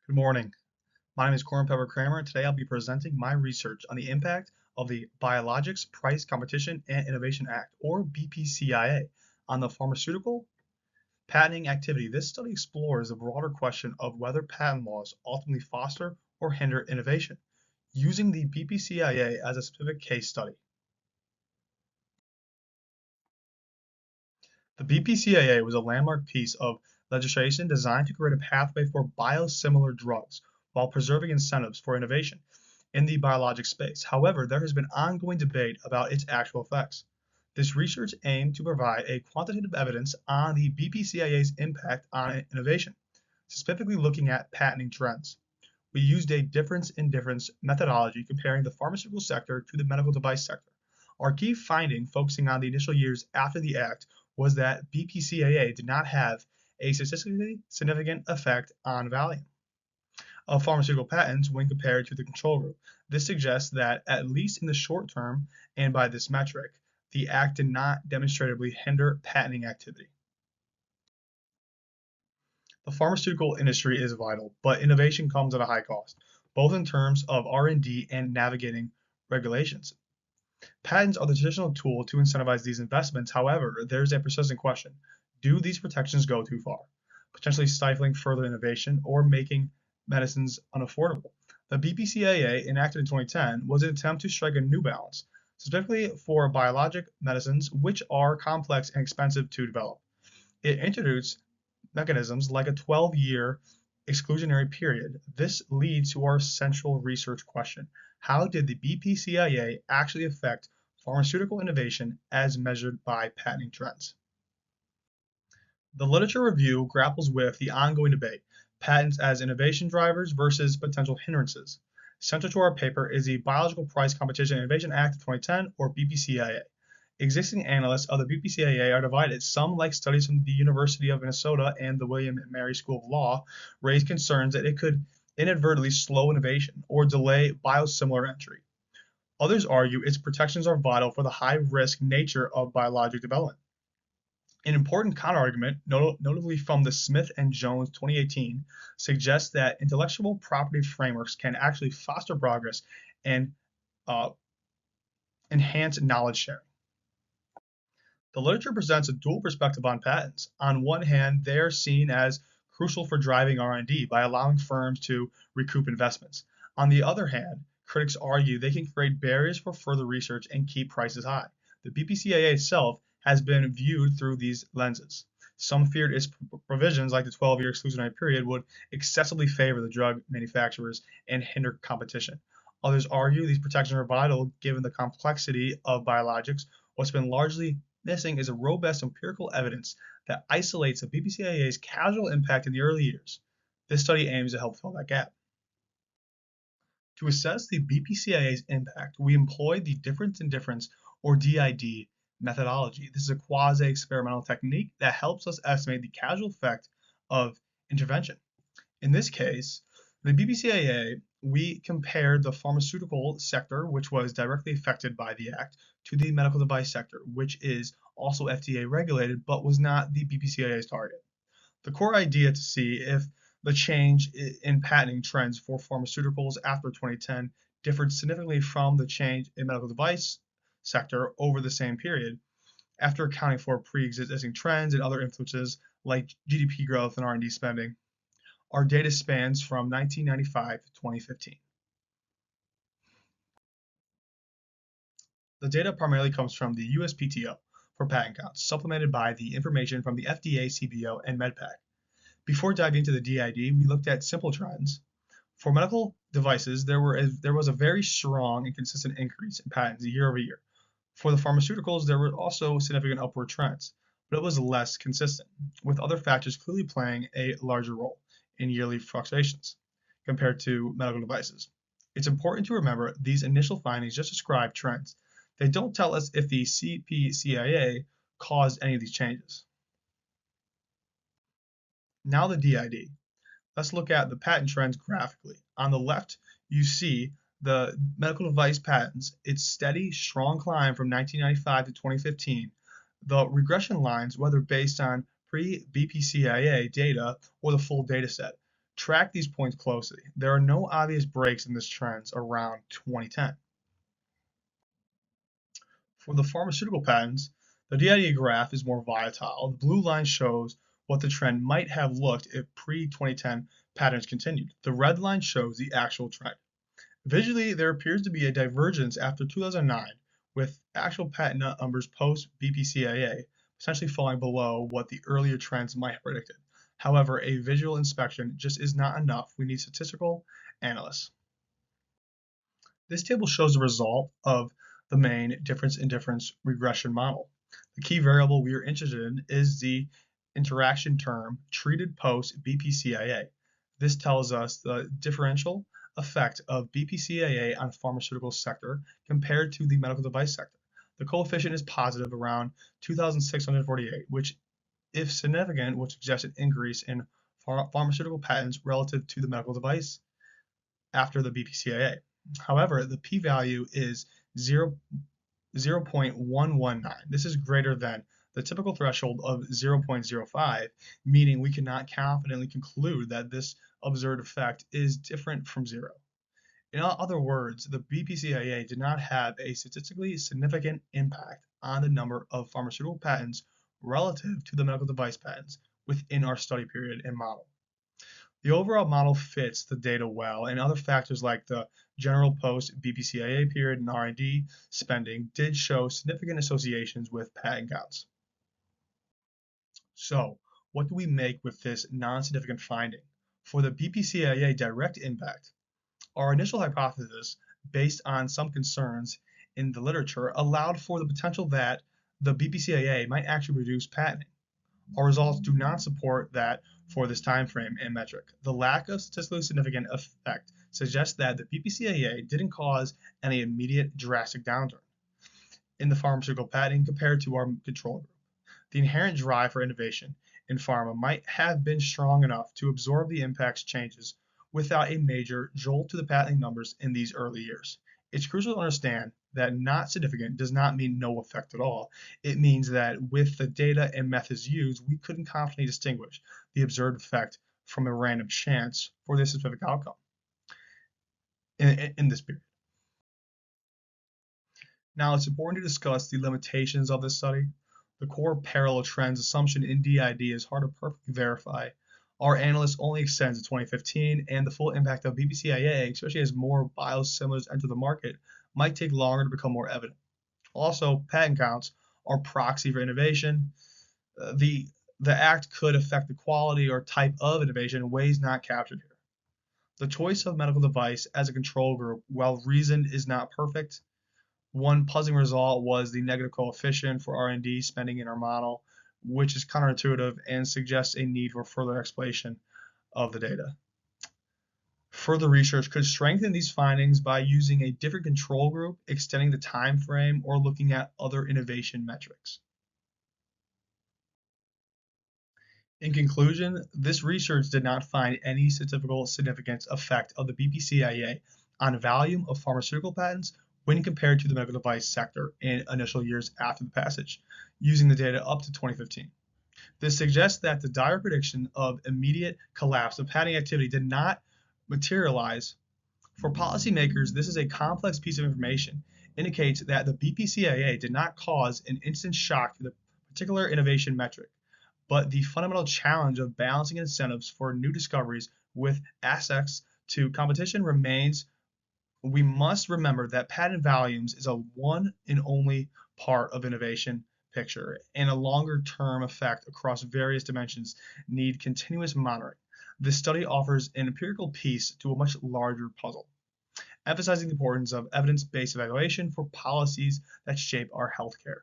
Good morning. My name is Peppard-Kramer, and today I'll be presenting my research on the impact of the Biologics Price Competition and Innovation Act, or BPCIA, on the pharmaceutical patenting activity. This study explores the broader question of whether patent laws ultimately foster or hinder innovation, using the BPCIA as a specific case study. The BPCIA was a landmark piece of legislation designed to create a pathway for biosimilar drugs while preserving incentives for innovation in the biologic space. However, there has been ongoing debate about its actual effects. This research aimed to provide a quantitative evidence on the BPCIA's impact on innovation, specifically looking at patenting trends. We used a difference in difference methodology comparing the pharmaceutical sector to the medical device sector. Our key finding, focusing on the initial years after the act, was that BPCAA did not have a statistically significant effect on value of pharmaceutical patents when compared to the control group. This suggests that, at least in the short term, and by this metric, the act did not demonstrably hinder patenting activity. The pharmaceutical industry is vital, but innovation comes at a high cost, both in terms of R&D and navigating regulations. Patents are the traditional tool to incentivize these investments. However, there's a persistent question. Do these protections go too far, potentially stifling further innovation or making medicines unaffordable? The BPCAA, enacted in 2010, was an attempt to strike a new balance, specifically for biologic medicines, which are complex and expensive to develop. It introduced mechanisms like a 12-year exclusionary period. This leads to our central research question. How did the BPCIA actually affect pharmaceutical innovation as measured by patenting trends? The literature review grapples with the ongoing debate, patents as innovation drivers versus potential hindrances. Central to our paper is the Biological Price Competition and Innovation Act of 2010, or BPCIA. Existing analysts of the BPCIA are divided. Some, like studies from the University of Minnesota and the William and Mary School of Law, raise concerns that it could inadvertently slow innovation or delay biosimilar entry. Others argue its protections are vital for the high-risk nature of biologic development. An important counterargument, notably from the Smith and Jones 2018, suggests that intellectual property frameworks can actually foster progress and enhance knowledge sharing. The literature presents a dual perspective on patents. On one hand, they are seen as crucial for driving R&D by allowing firms to recoup investments. On the other hand, critics argue they can create barriers for further research and keep prices high. The BPCIA itself has been viewed through these lenses. Some feared its provisions, like the 12-year exclusionary period, would excessively favor the drug manufacturers and hinder competition. Others argue these protections are vital given the complexity of biologics. What's been largely missing is a robust empirical evidence that isolates the BPCIA's causal impact in the early years. This study aims to help fill that gap. To assess the BPCIA's impact, we employed the difference in difference, or DID, methodology. This is a quasi-experimental technique that helps us estimate the causal effect of intervention. In this case, the BPCIA, we compared the pharmaceutical sector, which was directly affected by the act, to the medical device sector, which is also FDA regulated but was not the BPCIA's target. The core idea to see if the change in patenting trends for pharmaceuticals after 2010 differed significantly from the change in medical device sector over the same period, after accounting for pre-existing trends and other influences like GDP growth and R&D spending. Our data spans from 1995 to 2015. The data primarily comes from the USPTO for patent counts, supplemented by the information from the FDA, CBO, and MedPAC. Before diving into the DID, we looked at simple trends. For medical devices, there was a very strong and consistent increase in patents year over year. For the pharmaceuticals, there were also significant upward trends, but it was less consistent, with other factors clearly playing a larger role in yearly fluctuations compared to medical devices. It's important to remember these initial findings just describe trends. They don't tell us if the BPCIA caused any of these changes. Now the DID. Let's look at the patent trends graphically. On the left, you see the medical device patents, its steady, strong climb from 1995 to 2015. The regression lines, whether based on pre-BPCIA data or the full data set, Track these points closely. There are no obvious breaks in this trend around 2010. For the pharmaceutical patents, the DID graph is more volatile. The blue line shows what the trend might have looked if pre-2010 patterns continued. The red line shows the actual trend. Visually, there appears to be a divergence after 2009, with actual patent numbers post-BPCIA essentially falling below what the earlier trends might have predicted. However, a visual inspection just is not enough. We need statistical analysts. This table shows the result of the main difference in difference regression model. The key variable we are interested in is the interaction term treated post BPCIA. This tells us the differential effect of BPCIA on pharmaceutical sector compared to the medical device sector. The coefficient is positive around 2,648, which, if significant, would suggest an increase in pharmaceutical patents relative to the medical device after the BPCIA. However, the p-value is 0.119. This is greater than the typical threshold of 0.05, meaning we cannot confidently conclude that this observed effect is different from zero. In other words, the BPCIA did not have a statistically significant impact on the number of pharmaceutical patents relative to the medical device patents within our study period and model. The overall model fits the data well, and other factors like the general post-BPCIA period and R&D spending did show significant associations with patent counts. So, what do we make with this non-significant finding? For the BPCIA direct impact, our initial hypothesis, based on some concerns in the literature, allowed for the potential that the BPCIA might actually reduce patenting. Our results do not support that for this time frame and metric. The lack of statistically significant effect suggests that the BPCIA didn't cause any immediate drastic downturn in the pharmaceutical patenting compared to our control group. The inherent drive for innovation in pharma might have been strong enough to absorb the impact's changes without a major jolt to the patenting numbers in these early years. It's crucial to understand that not significant does not mean no effect at all. It means that with the data and methods used, we couldn't confidently distinguish the observed effect from a random chance for this specific outcome in this period. Now, it's important to discuss the limitations of this study. The core parallel trends assumption in DID is hard to perfectly verify. Our analysis only extends to 2015, and the full impact of BPCIA, especially as more biosimilars enter the market, might take longer to become more evident. Also, patent counts are proxy for innovation. The act could affect the quality or type of innovation in ways not captured here. The choice of medical device as a control group, while reasoned, is not perfect. One puzzling result was the negative coefficient for R&D spending in our model, which is counterintuitive and suggests a need for further explanation of the data. Further research could strengthen these findings by using a different control group, extending the time frame, or looking at other innovation metrics. In conclusion, this research did not find any statistical significance effect of the BPCIA on volume of pharmaceutical patents when compared to the medical device sector in initial years after the passage, using the data up to 2015. This suggests that the dire prediction of immediate collapse of patent activity did not materialize. For policymakers, this is a complex piece of information, indicates that the BPCIA did not cause an instant shock to the particular innovation metric, but the fundamental challenge of balancing incentives for new discoveries with access to competition remains. We must remember that patent volumes is a one and only part of innovation picture, and a longer-term effect across various dimensions need continuous monitoring. This study offers an empirical piece to a much larger puzzle, emphasizing the importance of evidence-based evaluation for policies that shape our healthcare.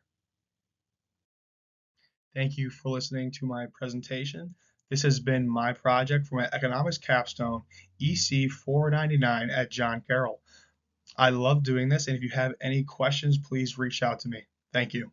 Thank you for listening to my presentation. This has been my project for my economics capstone, EC499 at John Carroll. I love doing this, and if you have any questions, please reach out to me. Thank you.